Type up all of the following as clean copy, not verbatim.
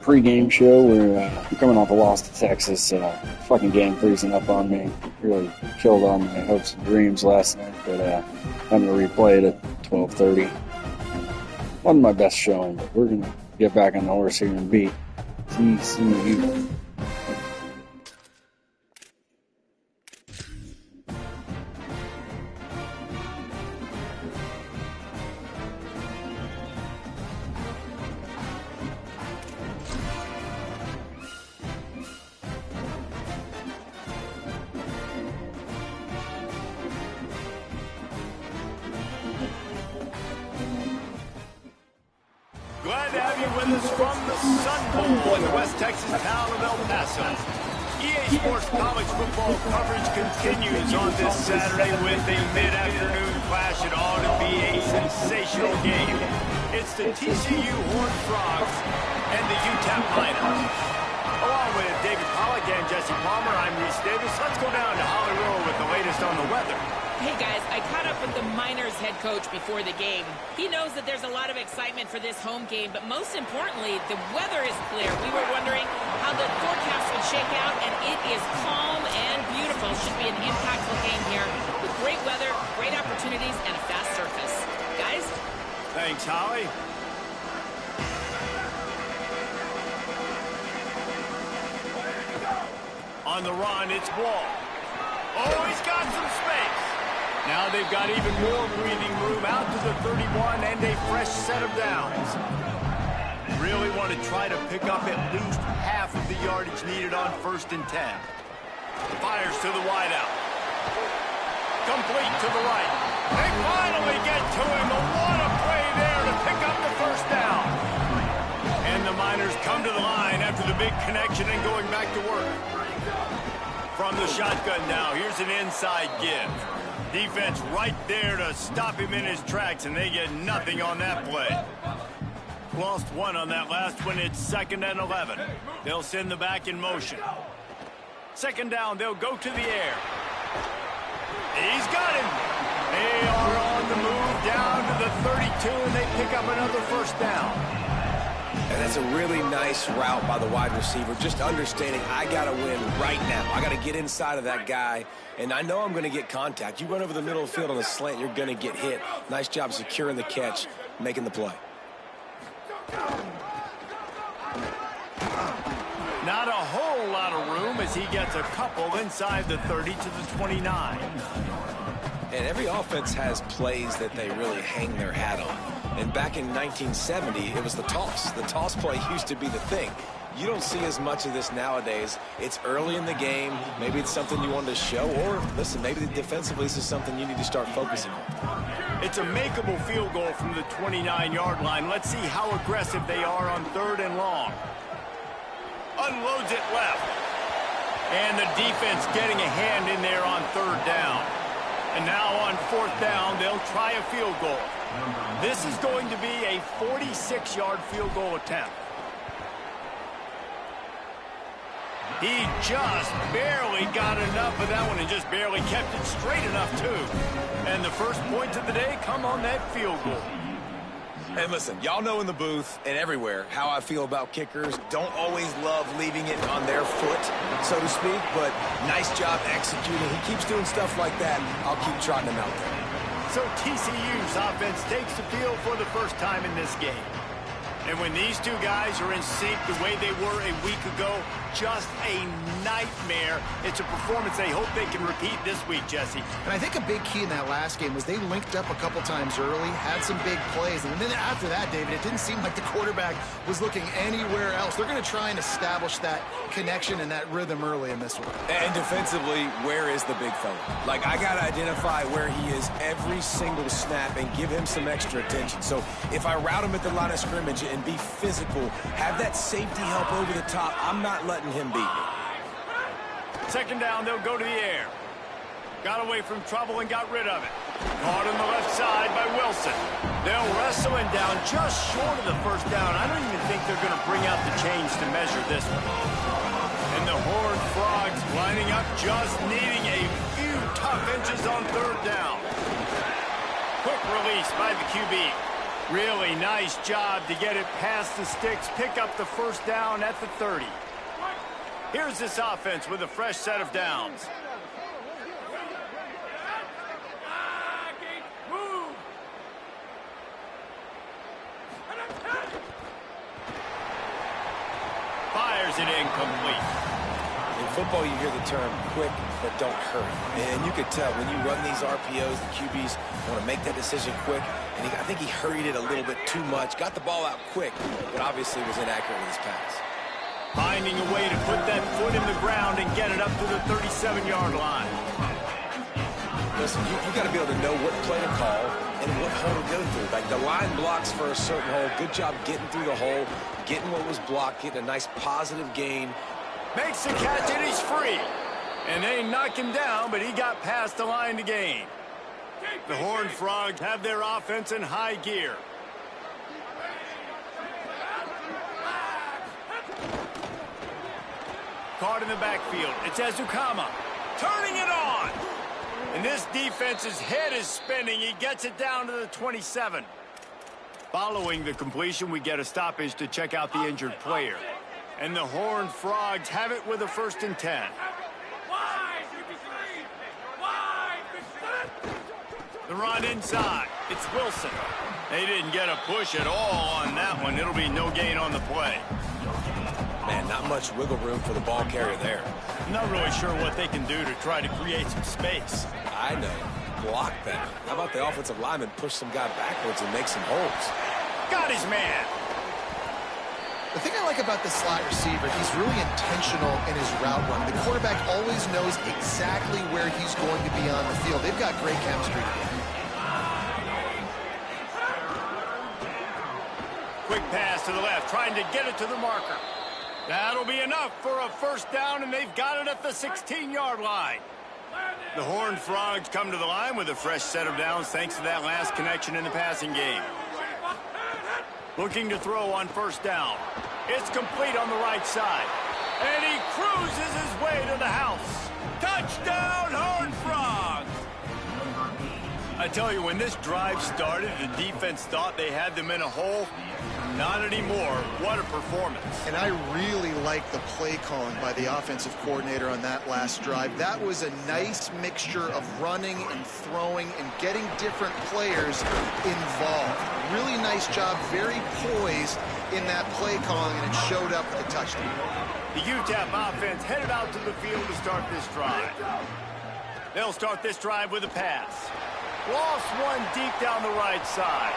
Pre-game show. We're coming off a loss to Texas. Fucking game freezing up on me. Really killed all my hopes and dreams last night, but having to replay it at 12:30. Wasn't my best showing, but we're gonna get back on the horse here and beat TCU. Glad to have you with us from the Sun Bowl in the West Texas town of El Paso. EA Sports college football coverage continues on this Saturday with a mid-afternoon clash. It ought to be a sensational game. It's the TCU Horned Frogs and the UTEP Miners. Along with David Pollack and Jesse Palmer, I'm Reese Davis. Let's go down to Hollywood with the latest on the weather. Hey guys, I caught up with the Miners head coach before the game. He knows that there's a lot of excitement for this home game, but most importantly, the weather is clear. We were wondering how the forecast would shake out, and it is calm and beautiful. Should be an impactful game here with great weather, great opportunities, and a fast surface. Guys? Thanks, Holly. On the run, it's Wall. Oh, he's got some space. Now they've got even more breathing room out to the 31 and a fresh set of downs. Really want to try to pick up at least half of the yardage needed on 1st and 10. Fires to the wideout. Complete to the right. They finally get to him. What a play there to pick up the 1st down. And the Miners come to the line after the big connection and going back to work. From the shotgun now, here's an inside give. Defense right there to stop him in his tracks, and they get nothing on that play. Lost one on that last one. It's 2nd and 11. They'll send the back in motion. 2nd down, they'll go to the air. He's got him. They are on the move down to the 32, and they pick up another 1st down. And that's a really nice route by the wide receiver, just understanding I got to win right now. I got to get inside of that guy, and I know I'm going to get contact. You run over the middle of the field on a slant, you're going to get hit. Nice job securing the catch, making the play. Not a whole lot of room as he gets a couple inside the 30 to the 29. And every offense has plays that they really hang their hat on. And back in 1970, it was the toss. The toss play used to be the thing. You don't see as much of this nowadays. It's early in the game. Maybe it's something you wanted to show. Or, listen, maybe defensively this is something you need to start focusing on. It's a makeable field goal from the 29-yard line. Let's see how aggressive they are on 3rd and long. Unloads it left. And the defense getting a hand in there on 3rd down. And now on 4th down, they'll try a field goal. This is going to be a 46-yard field goal attempt. He just barely got enough of that one and just barely kept it straight enough, too. And the first points of the day come on that field goal. And listen, y'all know in the booth and everywhere how I feel about kickers. Don't always love leaving it on their foot, so to speak, but nice job executing. He keeps doing stuff like that. I'll keep trotting him out there. So TCU's offense takes the field for the first time in this game. And when these two guys are in sync the way they were a week ago, just a nightmare. It's a performance they hope they can repeat this week, Jesse. And I think a big key in that last game was they linked up a couple times early, had some big plays, and then after that, David, it didn't seem like the quarterback was looking anywhere else. They're going to try and establish that connection and that rhythm early in this one. And defensively, where is the big fella? Like, I got to identify where he is every single snap and give him some extra attention. So if I route him at the line of scrimmage and be physical, have that safety help over the top, I'm not letting him beat me. 2nd down, they'll go to the air. Got away from trouble and got rid of it. Caught on the left side by Wilson. They'll wrestle him down just short of the 1st down. I don't even think they're going to bring out the chains to measure this one. And the Horned Frogs lining up, just needing a few tough inches on 3rd down. Quick release by the QB. Really nice job to get it past the sticks, pick up the first down at the 30. Here's this offense with a fresh set of downs. Fires it incomplete. In football, you hear the term quick, but don't hurry. And you could tell when you run these RPOs, the QBs want to make that decision quick. And I think he hurried it a little bit too much, got the ball out quick, but obviously was inaccurate with his pass. Finding a way to put that foot in the ground and get it up to the 37-yard line. Listen, you got to be able to know what play to call and what hole to go through. Like the line blocks for a certain hole. Good job getting through the hole, getting what was blocked, getting a nice positive gain. Makes the catch and he's free. And they knock him down, but he got past the line to gain. The Horned Frogs have their offense in high gear. Caught in the backfield. It's Ncaa. Turning it on. And this defense's head is spinning. He gets it down to the 27. Following the completion, we get a stoppage to check out the injured player. And the Horned Frogs have it with a 1st and 10. The run inside. It's Wilson. They didn't get a push at all on that one. It'll be no gain on the play. Man, not much wiggle room for the ball carrier there. I'm not really sure what they can do to try to create some space. I know. Block that. How about the offensive lineman push some guy backwards and make some holes? Got his man. The thing I like about the slot receiver, he's really intentional in his route run. The quarterback always knows exactly where he's going to be on the field. They've got great chemistry together. Quick pass to the left, trying to get it to the marker. That'll be enough for a 1st down, and they've got it at the 16-yard line. The Horned Frogs come to the line with a fresh set of downs thanks to that last connection in the passing game. Looking to throw on 1st down. It's complete on the right side. And he cruises his way to the house. Touchdown, Horned Frogs! I tell you, when this drive started, the defense thought they had them in a hole. Not anymore. What a performance. And I really like the play calling by the offensive coordinator on that last drive. That was a nice mixture of running and throwing and getting different players involved. Really nice job, very poised in that play calling, and it showed up with a touchdown. The UTEP offense headed out to the field to start this drive. They'll start this drive with a pass. Lost one deep down the right side.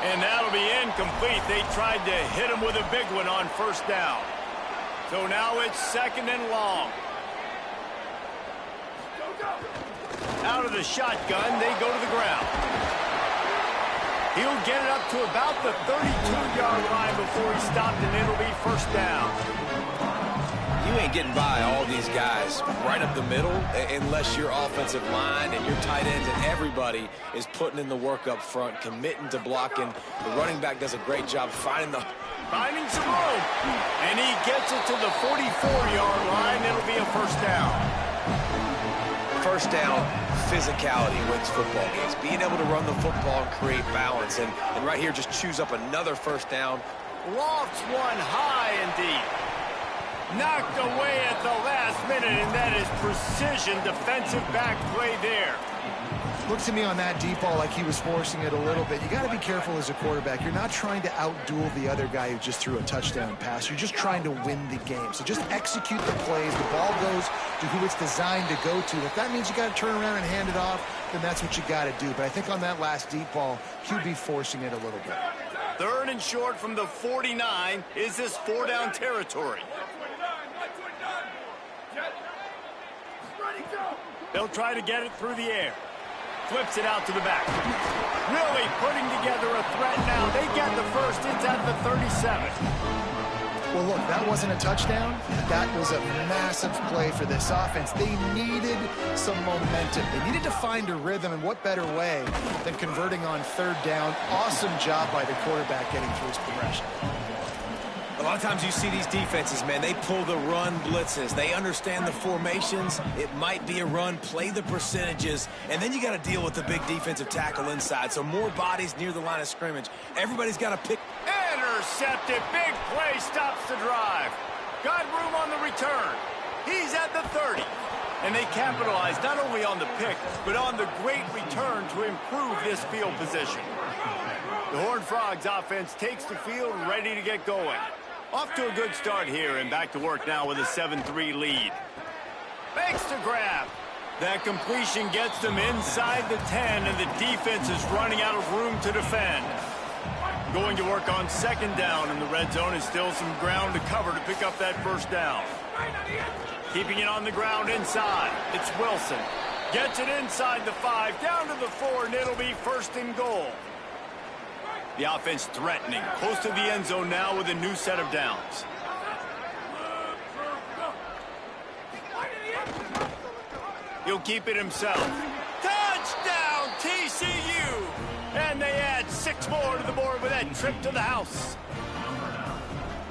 And that'll be incomplete. They tried to hit him with a big one on 1st down. So now it's 2nd and long. Out of the shotgun, they go to the ground. He'll get it up to about the 32-yard line before he stopped, and it'll be 1st down. You ain't getting by all these guys right up the middle unless your offensive line and your tight ends and everybody is putting in the work up front, committing to blocking. The running back does a great job finding some room. And he gets it to the 44-yard line. It'll be a 1st down. 1st down, physicality wins football games. Being able to run the football and create balance. And right here, just choose up another 1st down. Lofts one high and deep. Knocked away at the last minute, and that is precision defensive back play there. Looks to me on that deep ball like he was forcing it a little bit. You got to be careful as a quarterback. You're not trying to outduel the other guy who just threw a touchdown pass. You're just trying to win the game. So just execute the plays. The ball goes to who it's designed to go to. If that means you got to turn around and hand it off, then that's what you got to do. But I think on that last deep ball, QB forcing it a little bit. 3rd and short from the 49. Is this 4-down territory? They'll try to get it through the air. Flips it out to the back. Really putting together a threat now. They get the 1st. It's at the 37. Well, look, that wasn't a touchdown. That was a massive play for this offense. They needed some momentum. They needed to find a rhythm, and what better way than converting on 3rd down. Awesome job by the quarterback getting through his progression. A lot of times you see these defenses, man, they pull the run blitzes. They understand the formations. It might be a run, play the percentages, and then you got to deal with the big defensive tackle inside. So more bodies near the line of scrimmage. Everybody's got to pick. Intercepted. Big play stops the drive. Got room on the return. He's at the 30. And they capitalized not only on the pick, but on the great return to improve this field position. The Horned Frogs offense takes the field ready to get going. Off to a good start here and back to work now with a 7-3 lead. Makes the grab. That completion gets them inside the 10, and the defense is running out of room to defend. Going to work on second down, and the red zone is still some ground to cover to pick up that first down. Keeping it on the ground inside. It's Wilson. Gets it inside the 5, down to the 4, and it'll be first and goal. The offense threatening, close to the end zone now with a new set of downs. He'll keep it himself. Touchdown, TCU! And they add 6 more to the board with that trip to the house.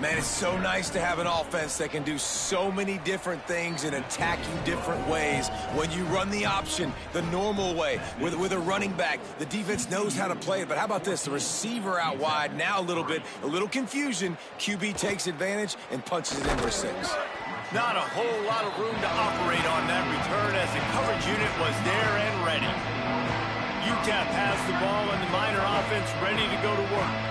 Man, it's so nice to have an offense that can do so many different things and attack you different ways. When you run the option the normal way with a running back, the defense knows how to play it. But how about this? The receiver out wide, now a little confusion. QB takes advantage and punches it in for 6. Not a whole lot of room to operate on that return as the coverage unit was there and ready. UTEP has the ball and the Miner offense ready to go to work.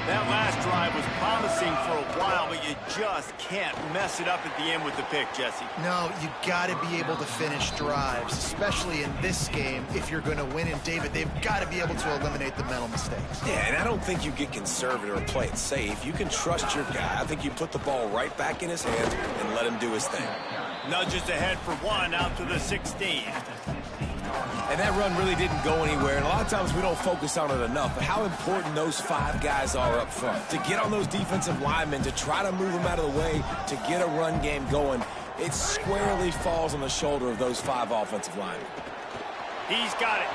That last drive was promising for a while, but you just can't mess it up at the end with the pick, Jesse. No, you got to be able to finish drives, especially in this game if you're going to win. And, David, they've got to be able to eliminate the mental mistakes. Yeah, and I don't think you get conservative or play it safe. You can trust your guy. I think you put the ball right back in his hands and let him do his thing. Nudges ahead for 1 out to the 16. And that run really didn't go anywhere, and a lot of times we don't focus on it enough, but how important those 5 guys are up front. To get on those defensive linemen, to try to move them out of the way, to get a run game going, it squarely falls on the shoulder of those 5 offensive linemen. He's got it.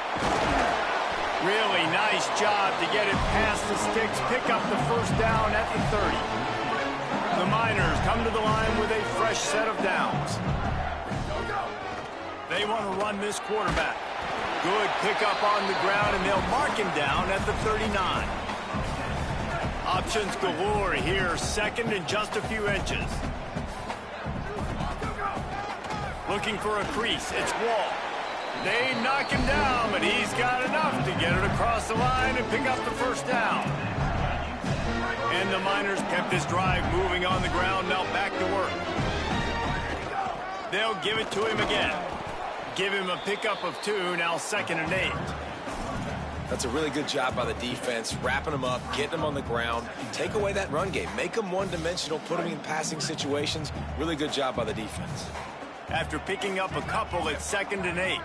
Really nice job to get it past the sticks, pick up the first down at the 30. The Miners come to the line with a fresh set of downs. They want to run this quarterback. Good pickup on the ground, and they'll mark him down at the 39. Options galore here, second and just a few inches. Looking for a crease, it's Wall. They knock him down, but he's got enough to get it across the line and pick up the first down. And the Miners kept this drive moving on the ground, now back to work. They'll give it to him again. Give him a pickup of 2, now second and 8. That's a really good job by the defense, wrapping them up, getting them on the ground. Take away that run game. Make them one-dimensional, put them in passing situations. Really good job by the defense. After picking up a couple, it's second and 8.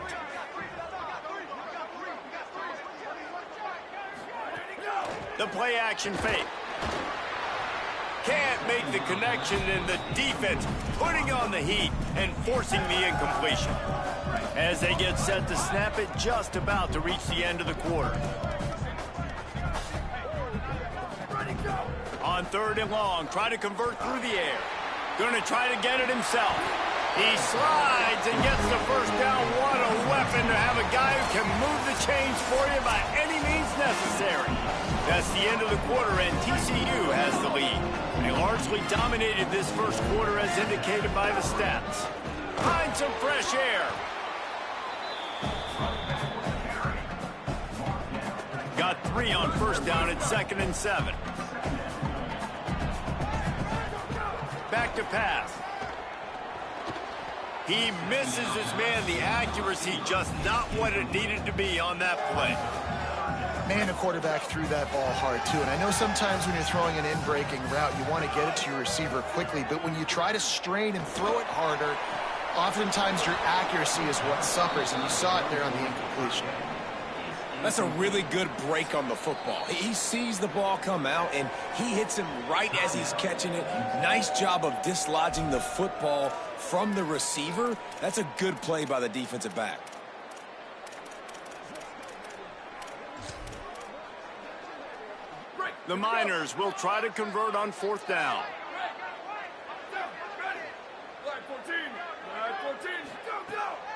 The play action fake. Can't make the connection, and the defense putting on the heat and forcing the incompletion. As they get set to snap it, just about to reach the end of the quarter. On 3rd and long, try to convert through the air. Going to try to get it himself. He slides and gets the first down. What a weapon to have a guy who can move the chains for you by any means necessary. That's the end of the quarter, and TCU has the lead. They largely dominated this first quarter as indicated by the stats. Find some fresh air. Got 3 on first down at 2nd and 7. Back to pass. He misses his man. The accuracy just not what it needed to be on that play. Man, the quarterback threw that ball hard, too. And I know sometimes when you're throwing an in-breaking route, you want to get it to your receiver quickly. But when you try to strain and throw it harder, oftentimes your accuracy is what suffers. And you saw it there on the incompletion. That's a really good break on the football. He sees the ball come out, and he hits him right as he's catching it. Nice job of dislodging the football from the receiver. That's a good play by the defensive back. The Miners will try to convert on 4th down.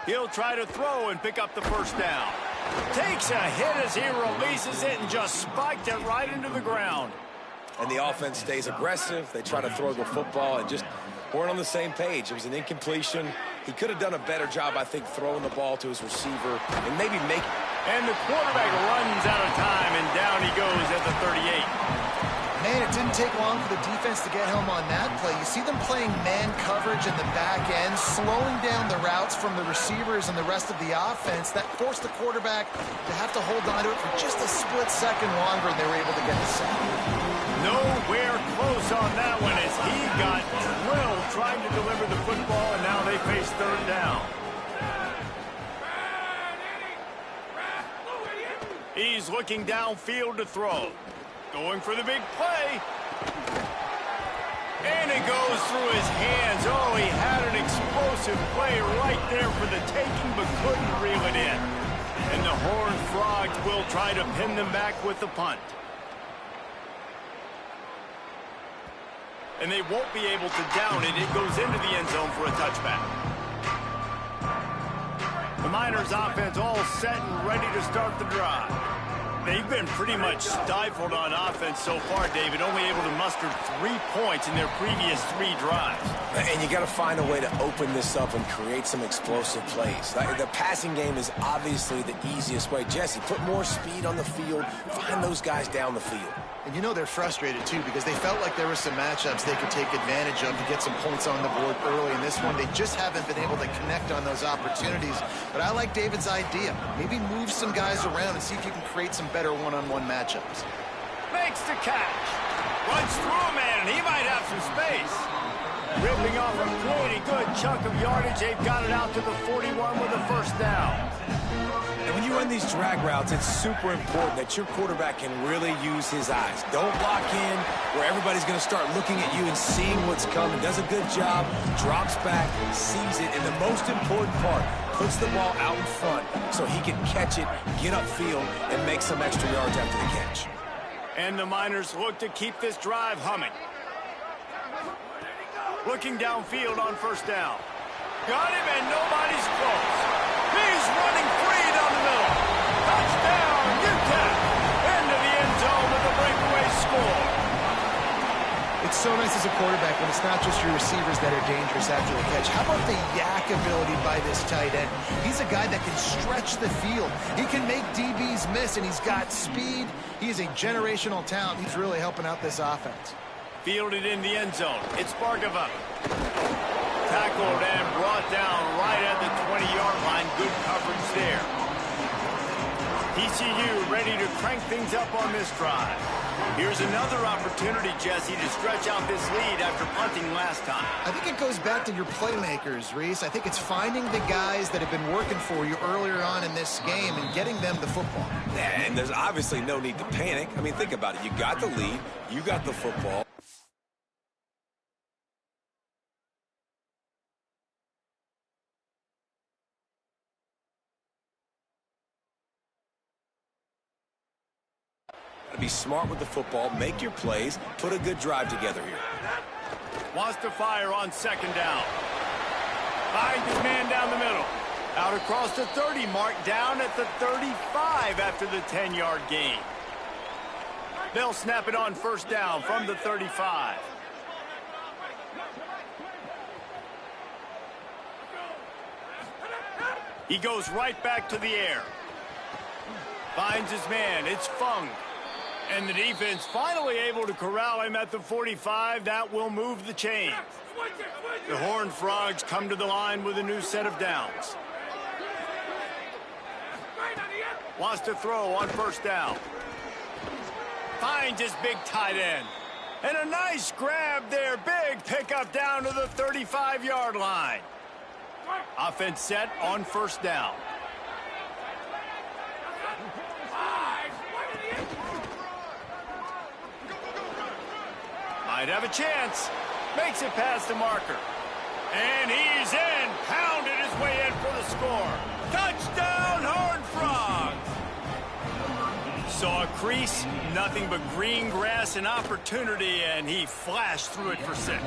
He'll try to throw and pick up the first down. Takes a hit as he releases it and just spiked it right into the ground. And the offense stays aggressive. They try to throw the football and just weren't on the same page. It was an incompletion. He could have done a better job, I think, throwing the ball to his receiver and maybe make. And the quarterback runs out of time, and down he goes at the 38. Man, it didn't take long for the defense to get home on that play. You see them playing man coverage in the back end, slowing down the routes from the receivers and the rest of the offense. That forced the quarterback to have to hold on to it for just a split second longer, and they were able to get the sack. Nowhere close on that one as he got drilled trying to deliver the football, and now they face third down. He's looking downfield to throw. Going for the big play. And it goes through his hands. Oh, he had an explosive play right there for the taking, but couldn't reel it in. And the Horned Frogs will try to pin them back with the punt. And they won't be able to down it. It goes into the end zone for a touchback. The Miners offense all set and ready to start the drive. They've been pretty much stifled on offense so far, David, only able to muster 3 points in their previous 3 drives. And you got to find a way to open this up and create some explosive plays. The passing game is obviously the easiest way. Jesse, put more speed on the field, find those guys down the field. And you know they're frustrated, too, because they felt like there were some matchups they could take advantage of to get some points on the board early. In this one, they just haven't been able to connect on those opportunities. But I like David's idea. Maybe move some guys around and see if you can create some better one-on-one matchups. Makes the catch. Runs through a man, and he might have some space. Ripping off a pretty good chunk of yardage. They've got it out to the 41 with a first down. And when you run these drag routes, it's super important that your quarterback can really use his eyes. Don't lock in where everybody's going to start looking at you and seeing what's coming. Does a good job, drops back, sees it, and the most important part, puts the ball out in front so he can catch it, get upfield, and make some extra yards after the catch. And the Miners look to keep this drive humming. Looking downfield on first down. Got him, and nobody's close. He's running free down the middle. Touchdown, UTEP. Into the end zone with a breakaway score. It's so nice as a quarterback when it's not just your receivers that are dangerous after the catch. How about the yak ability by this tight end? He's a guy that can stretch the field. He can make DBs miss, and he's got speed. He's a generational talent. He's really helping out this offense. Fielded in the end zone. It's Bargava. Tackled and brought down right at the 20-yard line. Good coverage there. TCU ready to crank things up on this drive. Here's another opportunity, Jesse, to stretch out this lead after punting last time. I think it goes back to your playmakers, Reese. I think it's finding the guys that have been working for you earlier on in this game and getting them the football. And there's obviously no need to panic. I mean, think about it. You got the lead. You got the football. Be smart with the football, make your plays, put a good drive together here. Wants to fire on second down. Finds his man down the middle. Out across the 30 mark, down at the 35 after the 10-yard gain. They'll snap it on first down from the 35. He goes right back to the air. Finds his man. It's Fung. And the defense finally able to corral him at the 45. That will move the chains. The Horned Frogs come to the line with a new set of downs. Wants to throw on first down. Finds his big tight end. And a nice grab there. Big pickup down to the 35-yard line. Offense set on first down. Might have a chance. Makes it past the marker. And he's in. Pounded his way in for the score. Touchdown, Horned Frogs. Saw a crease, nothing but green grass and opportunity, and he flashed through it for 6.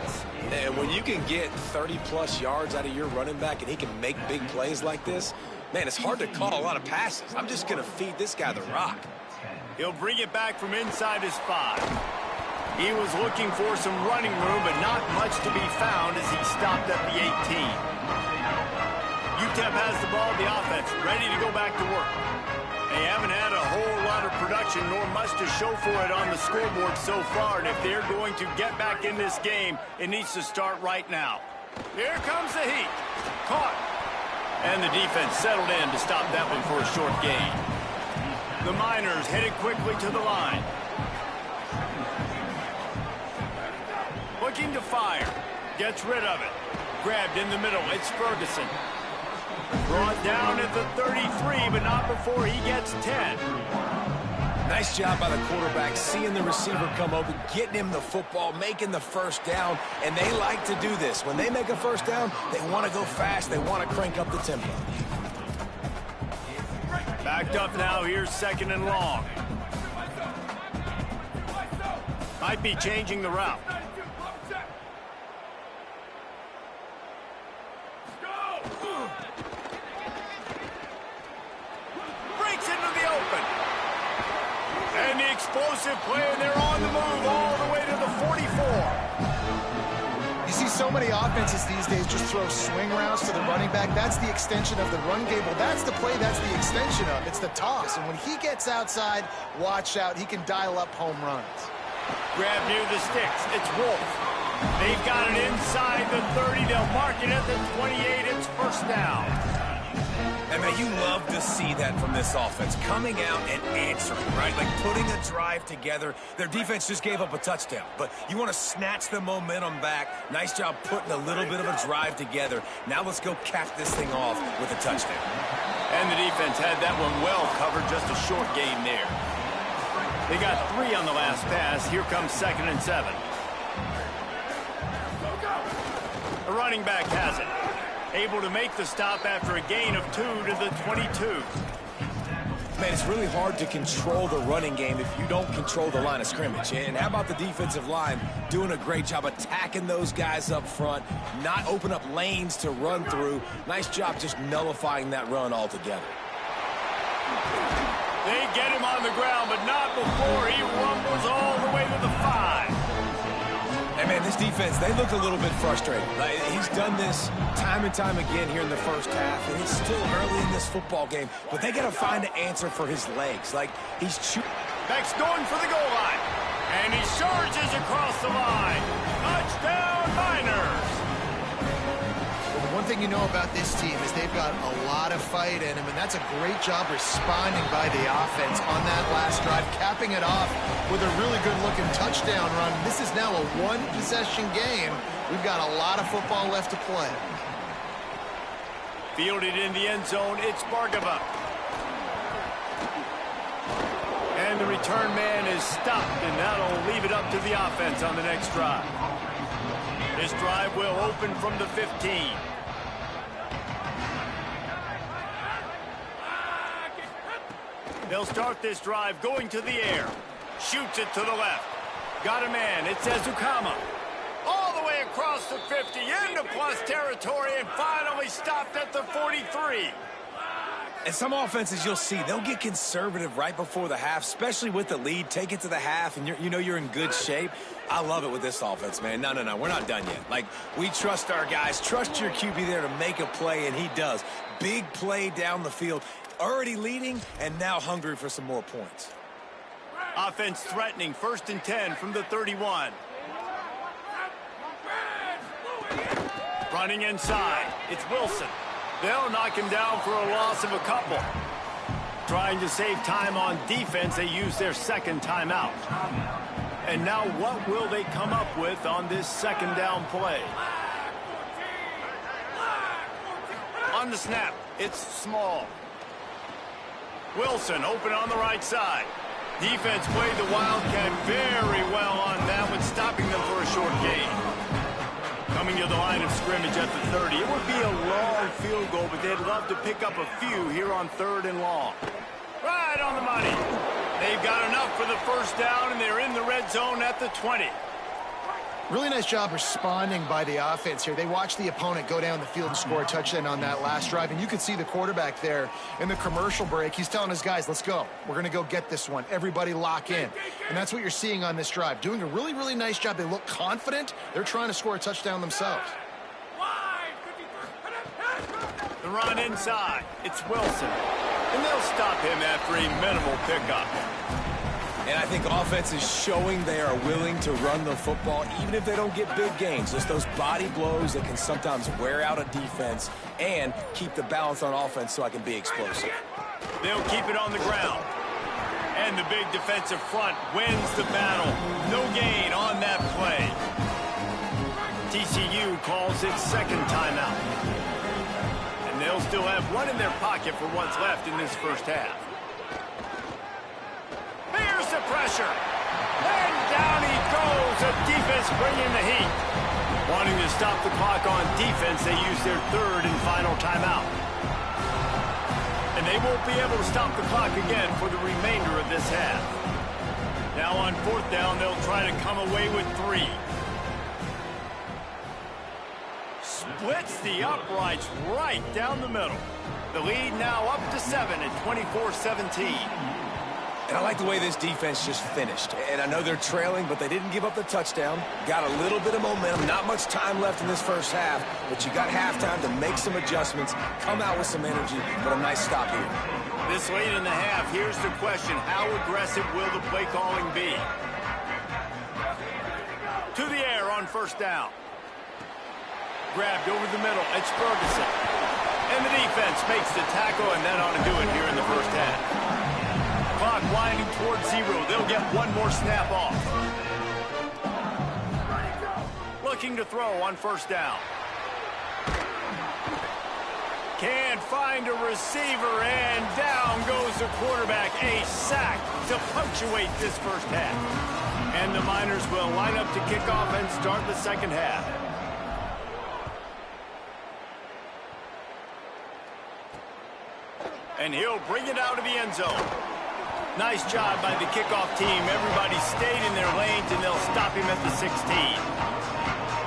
And when you can get 30-plus yards out of your running back and he can make big plays like this, man, it's hard to call a lot of passes. I'm just going to feed this guy the rock. He'll bring it back from inside his 5. He was looking for some running room, but not much to be found as he stopped at the 18. UTEP has the ball, the offense, ready to go back to work. They haven't had a whole lot of production, nor much to show for it on the scoreboard so far, and if they're going to get back in this game, it needs to start right now. Here comes the heat. Caught. And the defense settled in to stop that one for a short gain. The Miners headed quickly to the line. Looking to fire. Gets rid of it. Grabbed in the middle. It's Ferguson. Brought down at the 33, but not before he gets 10. Nice job by the quarterback, seeing the receiver come open, getting him the football, making the first down, and they like to do this. When they make a first down, they want to go fast. They want to crank up the tempo. Backed up now. Here's 2nd and long. Might be changing the route. Breaks into the open. And the explosive play, and they're on the move all the way to the 44. You see so many offenses these days just throw swing routes to the running back. That's the extension of the run game. Well, that's the play, that's the extension of. It's the toss. And when he gets outside, watch out. He can dial up home runs. Grab near the sticks. It's Wolf. They've got it inside the 30. They'll mark it at the 28. It's first down. And man, you love to see that from this offense, coming out and answering, right? Like putting a drive together. Their defense just gave up a touchdown, but you want to snatch the momentum back. Nice job putting a little bit of a drive together. Now let's go cap this thing off with a touchdown. And the defense had that one well covered, just a short gain there. They got 3 on the last pass. Here comes 2nd and 7. The running back has it. Able to make the stop after a gain of 2 to the 22. Man, it's really hard to control the running game if you don't control the line of scrimmage. And how about the defensive line doing a great job attacking those guys up front, not open up lanes to run through. Nice job just nullifying that run altogether. They get him on the ground, but not before he rumbles all the way to the 5. And man, this defense, they look a little bit frustrated. Like, he's done this time and time again here in the first half, and it's still early in this football game, but they got to find an answer for his legs. Like, he's Beck's going for the goal line, and he surges across the line. Touchdown, Miners! One thing you know about this team is they've got a lot of fight in them, and that's a great job responding by the offense on that last drive, capping it off with a really good-looking touchdown run. This is now a one-possession game. We've got a lot of football left to play. Fielded in the end zone, it's Bargava. And the return man is stopped, and that'll leave it up to the offense on the next drive. This drive will open from the 15. They'll start this drive going to the air. Shoots it to the left. Got a man. It's Ncaa. All the way across the 50 into plus territory and finally stopped at the 43. And some offenses you'll see, they'll get conservative right before the half, especially with the lead. Take it to the half, and you know you're in good shape. I love it with this offense, man. No, we're not done yet. Like, we trust our guys. Trust your QB there to make a play, and he does. Big play down the field. Already leading, and now hungry for some more points. Offense threatening, 1st and 10 from the 31. Running inside, it's Wilson. They'll knock him down for a loss of a couple. Trying to save time on defense, they use their 2nd timeout. And now what will they come up with on this 2nd down play? On the snap, it's Small. Wilson open on the right side. Defense played the Wildcat very well on that one, stopping them for a short gain. Coming to the line of scrimmage at the 30. It would be a long field goal, but they'd love to pick up a few here on 3rd and long. Right on the money. They've got enough for the first down, and they're in the red zone at the 20. Really nice job responding by the offense here. They watched the opponent go down the field and score a touchdown on that last drive, and you could see the quarterback there in the commercial break. He's telling his guys, let's go. We're going to go get this one. Everybody lock in. And that's what you're seeing on this drive. Doing a really, really nice job. They look confident. They're trying to score a touchdown themselves. The run inside. It's Wilson. And they'll stop him after a minimal pickup. And I think offense is showing they are willing to run the football, even if they don't get big gains. Just those body blows that can sometimes wear out a defense and keep the balance on offense so I can be explosive. They'll keep it on the ground. And the big defensive front wins the battle. No gain on that play. TCU calls its second timeout. And they'll still have one in their pocket for what's left in this first half. Here's the pressure. And down he goes. The defense bringing the heat. Wanting to stop the clock on defense, they use their third and final timeout. And they won't be able to stop the clock again for the remainder of this half. Now on fourth down, they'll try to come away with 3. Splits the uprights right down the middle. The lead now up to 7 at 24-17. And I like the way this defense just finished. And I know they're trailing, but they didn't give up the touchdown. Got a little bit of momentum. Not much time left in this first half, but you got halftime to make some adjustments, come out with some energy, but a nice stop here. This late in the half, here's the question. How aggressive will the play calling be? To the air on first down. Grabbed over the middle. It's Ferguson. And the defense makes the tackle, and that ought to do it here in the first half. Clock winding towards 0. They'll get one more snap off. Looking to throw on first down. Can't find a receiver, and down goes the quarterback. A sack to punctuate this first half. And the Miners will line up to kick off and start the second half. And he'll bring it out of the end zone. Nice job by the kickoff team. Everybody stayed in their lanes, and they'll stop him at the 16.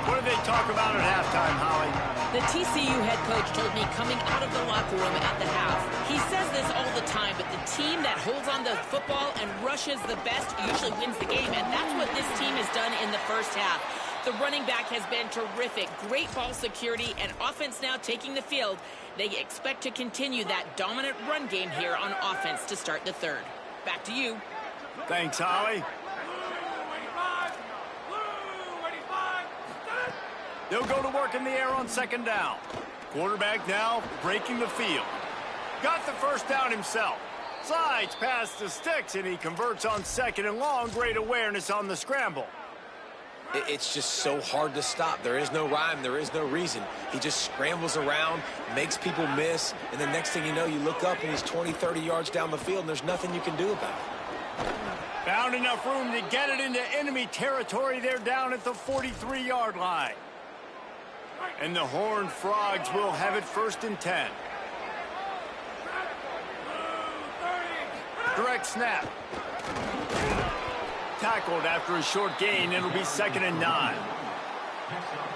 What did they talk about at halftime, Holly? The TCU head coach told me coming out of the locker room at the half. He says this all the time, but the team that holds on to the football and rushes the best usually wins the game, and that's what this team has done in the first half. The running back has been terrific. Great ball security and offense now taking the field. They expect to continue that dominant run game here on offense to start the third. Back to you. Thanks, Holly. They'll go to work in the air on second down. Quarterback now breaking the field. Got the first down himself. Slides past the sticks, and he converts on second and long. Great awareness on the scramble. It's just so hard to stop. There is no rhyme. There is no reason. He just scrambles around, makes people miss, and the next thing you know, you look up and he's 20, 30 yards down the field, and there's nothing you can do about it. Found enough room to get it into enemy territory. They're down at the 43-yard line. And the Horned Frogs will have it first and 10. Direct snap. Tackled after a short gain. It'll be second and 9.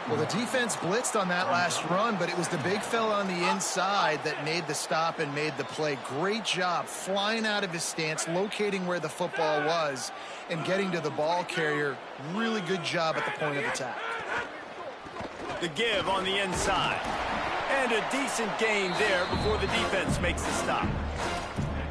Well, the defense blitzed on that last run, but it was the big fella on the inside that made the stop and made the play. Great job flying out of his stance, locating where the football was, and getting to the ball carrier. Really good job at the point of attack. The give on the inside. And a decent gain there before the defense makes the stop.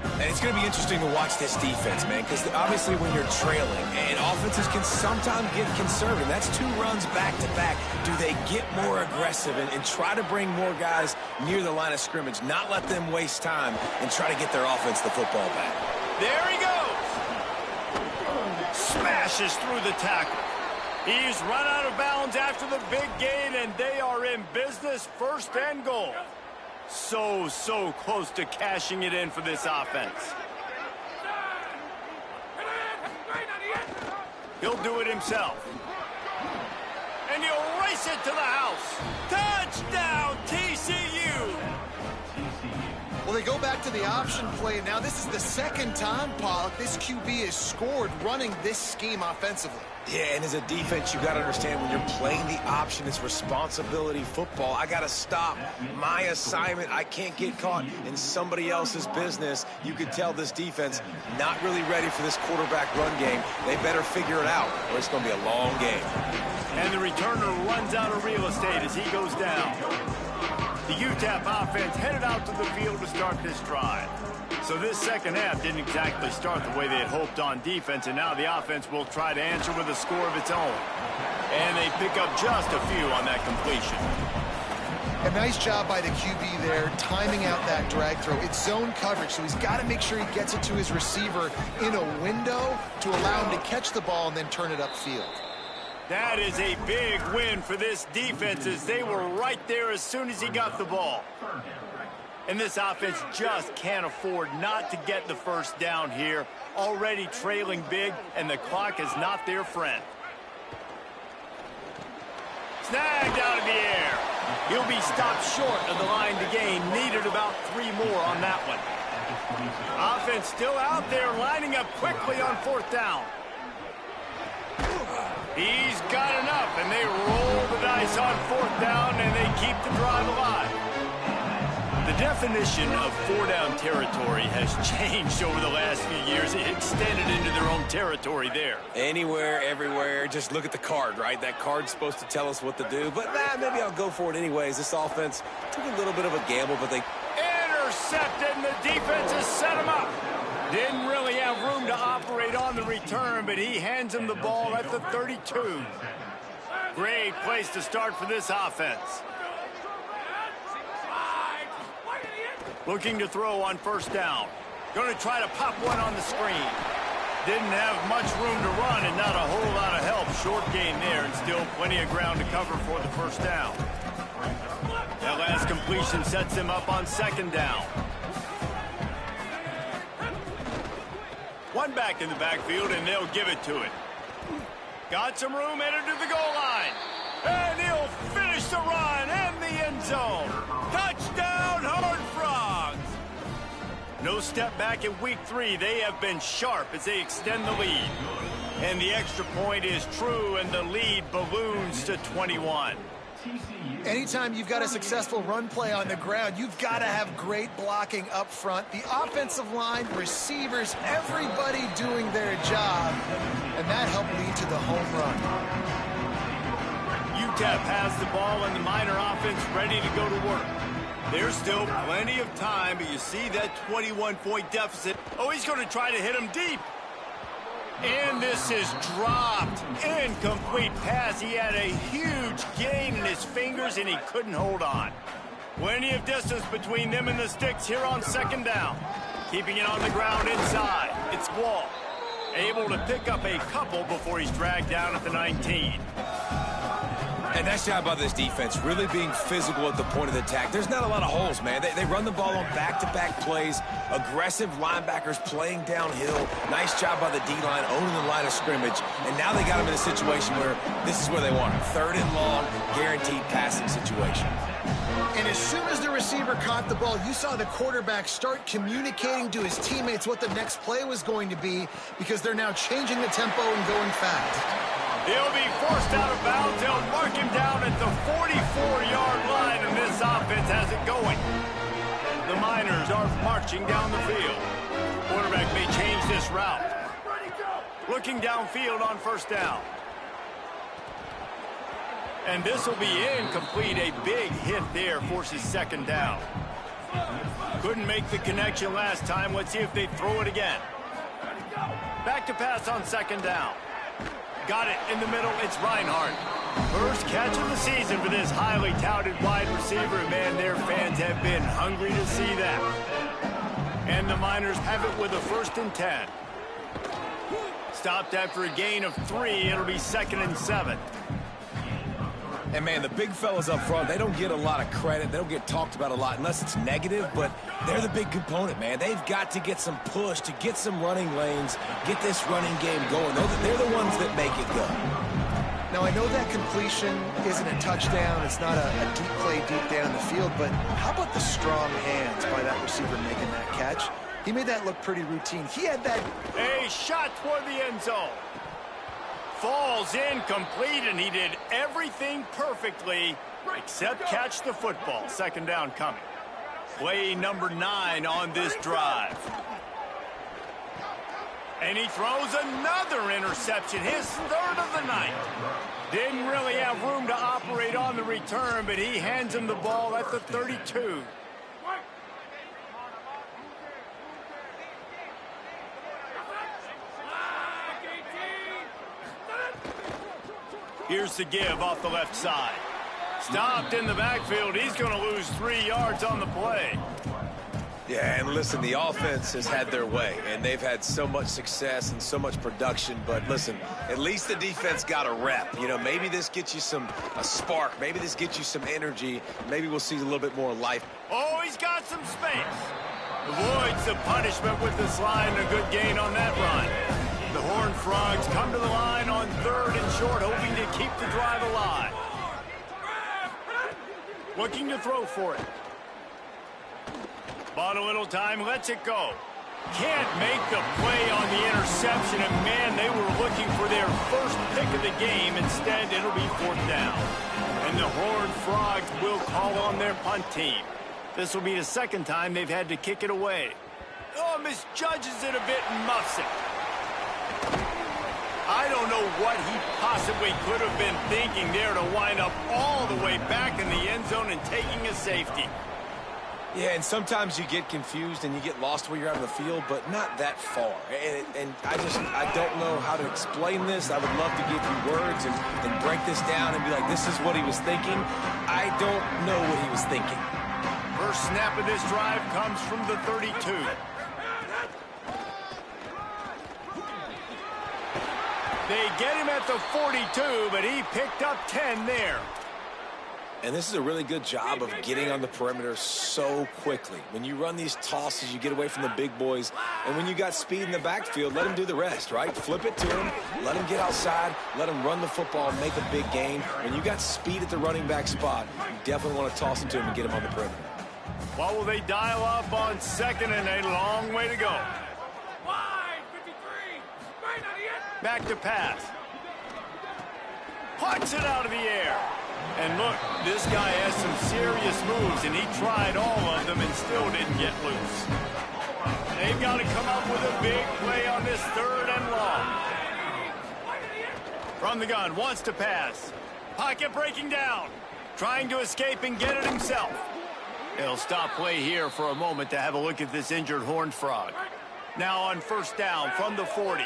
And it's going to be interesting to watch this defense, man, because obviously when you're trailing, and offenses can sometimes get conservative. That's 2 runs back-to-back. Do they get more aggressive and try to bring more guys near the line of scrimmage, not let them waste time, and try to get their offense the football back? There he goes. Smashes through the tackle. He's run out of bounds after the big gain, and they are in business, first and goal. So close to cashing it in for this offense. He'll do it himself. And he'll race it to the house. Touchdown, TCU! Well, they go back to the option play. Now this is the second time, Pollock, this QB has scored running this scheme offensively. Yeah, and as a defense, you got to understand when you're playing the option, it's responsibility football. I got to stop my assignment. I can't get caught in somebody else's business. You could tell this defense not really ready for this quarterback run game. They better figure it out, or it's going to be a long game. And the returner runs out of real estate as he goes down. The UTEP offense headed out to the field to start this drive. So this second half didn't exactly start the way they had hoped on defense, and now the offense will try to answer with a score of its own. And they pick up just a few on that completion. A nice job by the QB there, timing out that drag throw. It's zone coverage, so he's got to make sure he gets it to his receiver in a window to allow him to catch the ball and then turn it upfield. That is a big win for this defense, as they were right there as soon as he got the ball. And this offense just can't afford not to get the first down here. Already trailing big, and the clock is not their friend. Snagged out of the air. He'll be stopped short of the line to gain. Needed about 3 more on that one. Offense still out there, lining up quickly on 4th down. He's got enough, and they roll the dice on 4th down, and they keep the drive alive. The definition of 4-down territory has changed over the last few years. It extended into their own territory there. Anywhere, everywhere, just look at the card, right? That card's supposed to tell us what to do, but maybe I'll go for it anyways. This offense took a little bit of a gamble, but they... Intercepted, and the defense has set him up. Didn't really have room to operate on the return, but he hands him the ball at the 32. Great place to start for this offense. Looking to throw on 1st down. Going to try to pop one on the screen. Didn't have much room to run and not a whole lot of help. Short gain there, and still plenty of ground to cover for the 1st down. That last completion sets him up on 2nd down. One back in the backfield, and they'll give it to it. Got some room, headed to the goal line. And he'll finish the run and the end zone. Touchdown, Horned Frogs! No step back in week 3. They have been sharp as they extend the lead. And the extra point is true, and the lead balloons to 21. Anytime you've got a successful run play on the ground, you've got to have great blocking up front. The offensive line, receivers, everybody doing their job, and that helped lead to the home run. UTEP has the ball, and the Miner offense ready to go to work. There's still plenty of time, but you see that 21-point deficit. Oh, he's going to try to hit him deep. And this is dropped. Incomplete pass. He had a huge gain in his fingers, and he couldn't hold on. Plenty of distance between them and the sticks here on 2nd down. Keeping it on the ground inside. It's Wall. Able to pick up a couple before he's dragged down at the 19. And nice job by this defense, really being physical at the point of the attack. There's not a lot of holes, man. They run the ball on back-to-back plays. Aggressive linebackers playing downhill. Nice job by the D-line, owning the line of scrimmage. And now they got them in a situation where this is where they want it. 3rd and long, guaranteed passing situation. And as soon as the receiver caught the ball, you saw the quarterback start communicating to his teammates what the next play was going to be, because they're now changing the tempo and going fast. He'll be forced out of bounds. They'll mark him down at the 44-yard line, and this offense has it going. The Miners are marching down the field. Quarterback may change this route. Looking downfield on 1st down. And this will be incomplete. A big hit there forces 2nd down. Couldn't make the connection last time. Let's see if they throw it again. Back to pass on 2nd down. Got it in the middle. It's Reinhardt. First catch of the season for this highly touted wide receiver. Man, their fans have been hungry to see that. And the Miners have it with a 1st and 10. Stopped after a gain of 3. It'll be 2nd and 7. And, man, the big fellas up front, they don't get a lot of credit. They don't get talked about a lot unless it's negative, but they're the big component, man. They've got to get some push, to get some running lanes, get this running game going. They're the ones that make it go. Now, I know that completion isn't a touchdown. It's not a deep play deep down the field, but how about the strong hands by that receiver making that catch? He made that look pretty routine. He had that. A shot toward the end zone. Falls incomplete, and he did everything perfectly except catch the football. Second down coming. Play number 9 on this drive. And he throws another interception, his third of the night. Didn't really have room to operate on the return, but he hands him the ball at the 32. Here's the give off the left side. Stopped in the backfield. He's going to lose 3 yards on the play. Yeah, and listen, the offense has had their way, and they've had so much success and so much production. But listen, at least the defense got a rep. You know, maybe this gets you a spark. Maybe this gets you some energy. Maybe we'll see a little bit more life. Oh, he's got some space. Avoids the punishment with the slide and a good gain on that run. The Horned Frogs come to the line on 3rd and short, hoping to keep the drive alive. Looking to throw for it. Bought a little time, lets it go. Can't make the play on the interception, and man, they were looking for their first pick of the game. Instead, it'll be 4th down. And the Horned Frogs will call on their punt team. This will be the 2nd time they've had to kick it away. Oh, misjudges it a bit and muffs it. I don't know what he possibly could have been thinking there to wind up all the way back in the end zone and taking a safety. Yeah, and sometimes you get confused and you get lost where you're out of the field, but not that far. And I don't know how to explain this. I would love to give you words and break this down and be like, this is what he was thinking. I don't know what he was thinking. First snap of this drive comes from the 32. They get him at the 42, but he picked up 10 there. And this is a really good job of getting on the perimeter so quickly. When you run these tosses, you get away from the big boys. And when you got speed in the backfield, let him do the rest, right? Flip it to him, let him get outside, let him run the football, make a big gain. When you got speed at the running back spot, you definitely want to toss it to him and get him on the perimeter. What will they dial up on 2nd and a long way to go? Back to pass. Punts it out of the air. And look, this guy has some serious moves, and he tried all of them and still didn't get loose. They've got to come up with a big play on this 3rd and long. From the gun, wants to pass. Pocket breaking down. Trying to escape and get it himself. He'll stop play here for a moment to have a look at this injured Horned Frog. Now on 1st down from the 40.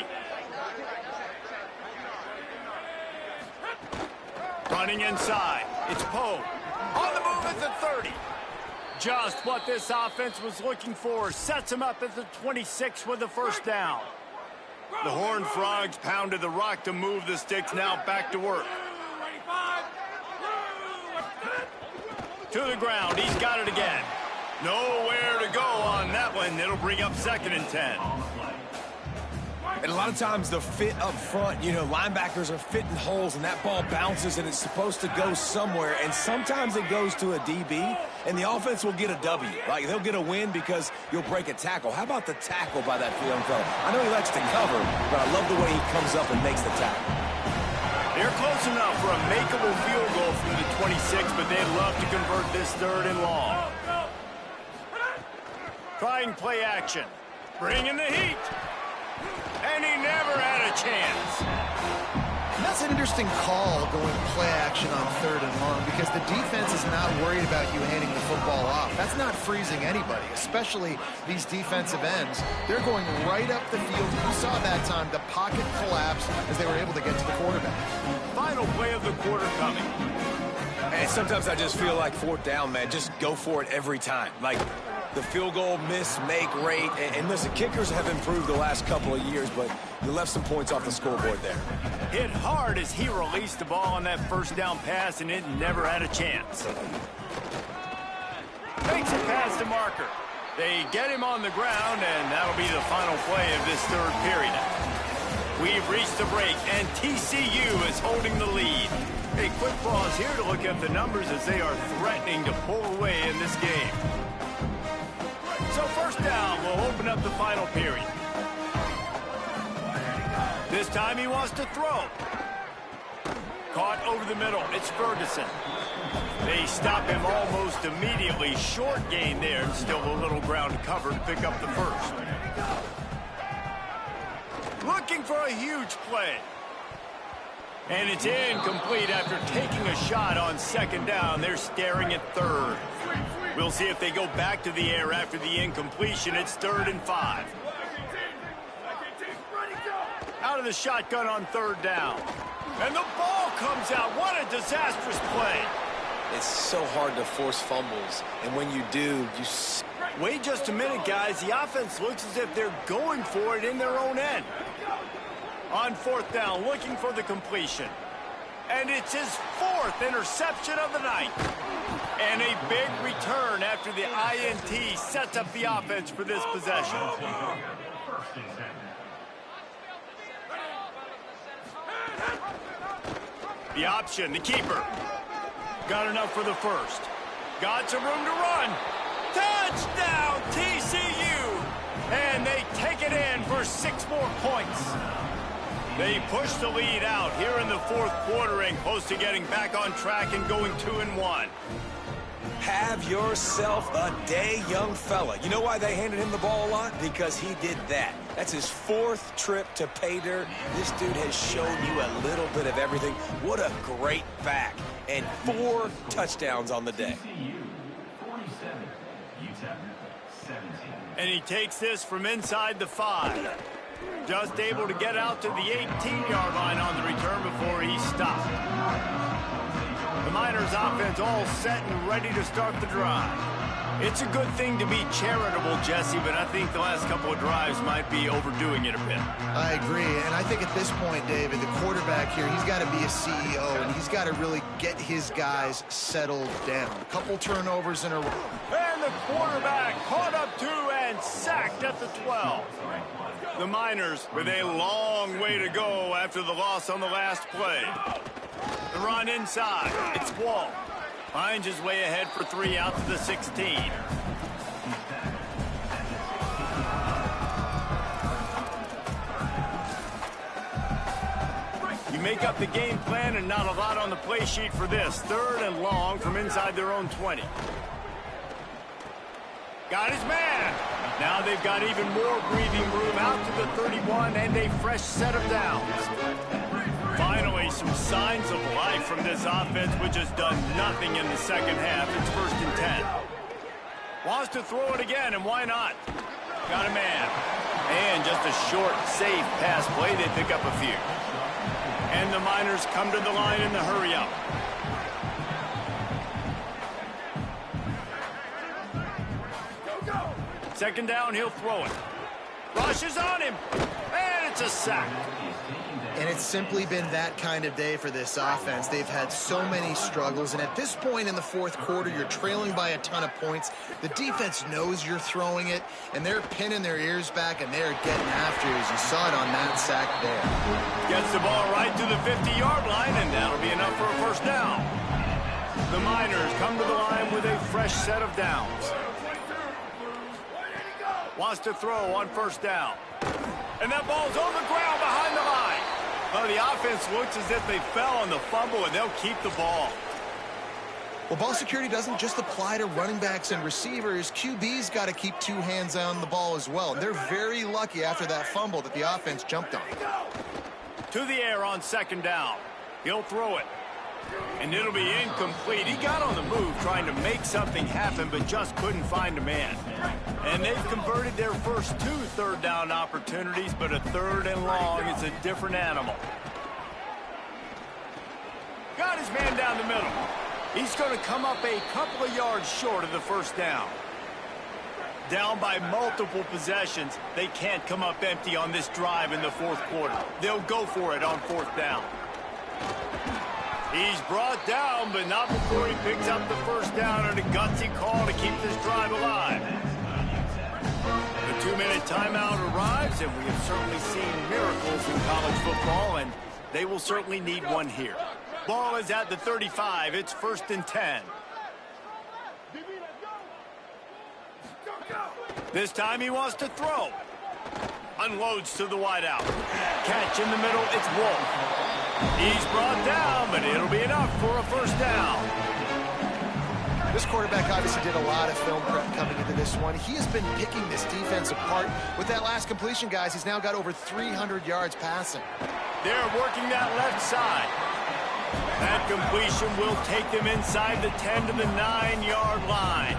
Running inside. It's Poe. On the move at the 30. Just what this offense was looking for. Sets him up at the 26 with the 1st down. The Horned Frogs pounded the rock to move the sticks. Now back to work. To the ground. He's got it again. Nowhere to go on that one. It'll bring up 2nd and 10. And a lot of times the fit up front, you know, linebackers are fitting holes and that ball bounces and it's supposed to go somewhere. And sometimes it goes to a DB and the offense will get a W. Like they'll get a win because you'll break a tackle. How about the tackle by that young fella? I know he likes to cover, but I love the way he comes up and makes the tackle. They're close enough for a makeable field goal from the 26, but they'd love to convert this 3rd and long. Trying play action. Bringing the heat. And he never had a chance. And that's an interesting call going play action on 3rd and long because the defense is not worried about you handing the football off. That's not freezing anybody, especially these defensive ends. They're going right up the field. You saw that time the pocket collapse as they were able to get to the quarterback. Final play of the quarter coming. And sometimes I just feel like 4th down, man, just go for it every time. Like the field goal miss, make rate. And listen, kickers have improved the last couple of years, but you left some points off the scoreboard there. Hit hard as he released the ball on that 1st down pass, and it never had a chance. Makes it past the marker. They get him on the ground, and that'll be the final play of this 3rd period. We've reached the break, and TCU is holding the lead. A quick pause here to look at the numbers as they are threatening to pull away in this game. So first down, we'll open up the final period. This time he wants to throw. Caught over the middle. It's Ferguson. They stop him almost immediately. Short gain there, and still a little ground to cover to pick up the first. Looking for a huge play. And it's incomplete after taking a shot on second down. They're staring at third. We'll see if they go back to the air after the incompletion. It's 3rd and 5. Out of the shotgun on 3rd down. And the ball comes out. What a disastrous play. It's so hard to force fumbles, and when you do, Wait just a minute, guys. The offense looks as if they're going for it in their own end. On 4th down, looking for the completion. And it's his 4th interception of the night. And a big return after the INT sets up the offense for this possession. The option, the keeper. Got enough for the first. Got some room to run. Touchdown, TCU! And they take it in for 6 more points. They push the lead out here in the 4th quarter and close to getting back on track and going 2-1. have yourself a day, young fella. You know why they handed him the ball a lot? Because he did that. That's his 4th trip to pay dirt. This dude has shown you a little bit of everything. What a great back. And 4 touchdowns on the day. And he takes this from inside the 5. Just able to get out to the 18-yard line on the return before he stopped. The Miners offense all set and ready to start the drive. It's a good thing to be charitable, Jesse, but I think the last couple of drives might be overdoing it a bit. I agree, and I think at this point, David, the quarterback here, he's got to be a CEO, and he's got to really get his guys settled down. A couple turnovers in a row. And the quarterback caught up to and sacked at the 12. The Miners with a long way to go after the loss on the last play. The run inside. It's Wall. Finds his way ahead for 3 out to the 16. You make up the game plan and not a lot on the play sheet for this. 3rd and long from inside their own 20. Got his man. Now they've got even more breathing room out to the 31 and a fresh set of downs. Finally, some signs of life from this offense, which has done nothing in the second half. It's 1st and 10. Wants to throw it again, and why not? Got a man. And just a short, safe pass play. They pick up a few. And the Miners come to the line in the hurry-up. Second down, he'll throw it. Rushes on him, and it's a sack. And it's simply been that kind of day for this offense. They've had so many struggles, and at this point in the 4th quarter, you're trailing by a ton of points. The defense knows you're throwing it, and they're pinning their ears back, and they're getting after you, as you saw it on that sack there. Gets the ball right to the 50-yard line, and that'll be enough for a first down. The Miners come to the line with a fresh set of downs. Wants to throw on 1st down. And that ball's on the ground behind the line. Well, the offense looks as if they fell on the fumble, and they'll keep the ball. Well, ball security doesn't just apply to running backs and receivers. QB's got to keep 2 hands on the ball as well. And they're very lucky after that fumble that the offense jumped on. To the air on 2nd down. He'll throw it. And it'll be incomplete. He got on the move trying to make something happen, but just couldn't find a man. And they've converted their first 2 third down opportunities, but a 3rd and long is a different animal. Got his man down the middle. He's going to come up a couple of yards short of the first down. Down by multiple possessions, they can't come up empty on this drive in the 4th quarter. They'll go for it on 4th down. He's brought down, but not before he picks up the first down and a gutsy call to keep this drive alive. The 2 2-minute timeout arrives, and we have certainly seen miracles in college football, and they will certainly need one here. Ball is at the 35. It's 1st and 10. This time he wants to throw. Unloads to the wideout. Catch in the middle. It's Wolf. He's brought down, but it'll be enough for a 1st down. This quarterback obviously did a lot of film prep coming into this one. He has been picking this defense apart. With that last completion, guys, he's now got over 300 yards passing. They're working that left side. That completion will take them inside the 10 to the 9-yard line.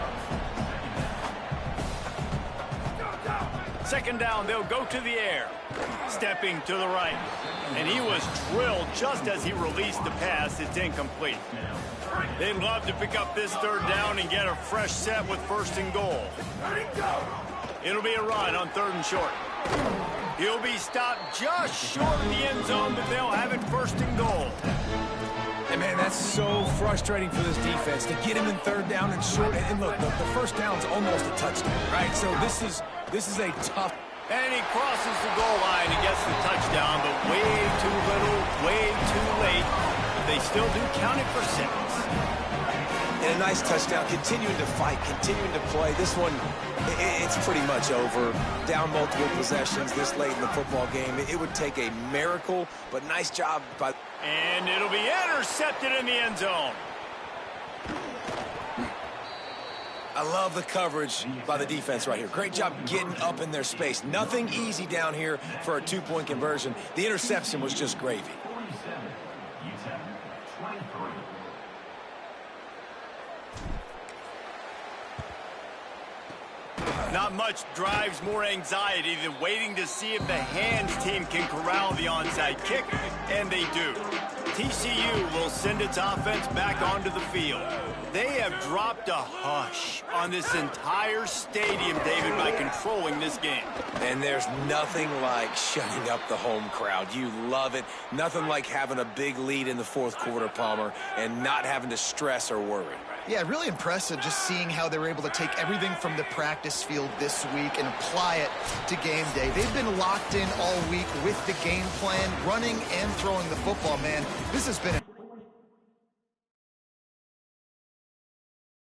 2nd down, they'll go to the air. Stepping to the right. And he was drilled just as he released the pass. It's incomplete. They'd love to pick up this 3rd down and get a fresh set with 1st and goal. It'll be a run on 3rd and short. He'll be stopped just short of the end zone, but they'll have it 1st and goal. And man, that's so frustrating for this defense to get him in 3rd down and short. And look, the 1st down's almost a touchdown, right? So this is a tough. And he crosses the goal line and gets the touchdown, but way too little, way too late. But they still do count it for 6. And a nice touchdown, continuing to fight, continuing to play. This one, it's pretty much over. Down multiple possessions this late in the football game. It would take a miracle, but nice job by... And it'll be intercepted in the end zone. I love the coverage by the defense right here. Great job getting up in their space. Nothing easy down here for a 2-point conversion. The interception was just gravy. Not much drives more anxiety than waiting to see if the hands team can corral the onside kick, and they do. TCU will send its offense back onto the field. They have dropped a hush on this entire stadium, David, by controlling this game. And there's nothing like shutting up the home crowd. You love it. Nothing like having a big lead in the 4th quarter, Palmer, and not having to stress or worry. Yeah, really impressive just seeing how they were able to take everything from the practice field this week and apply it to game day. They've been locked in all week with the game plan, running and throwing the football, man. This has been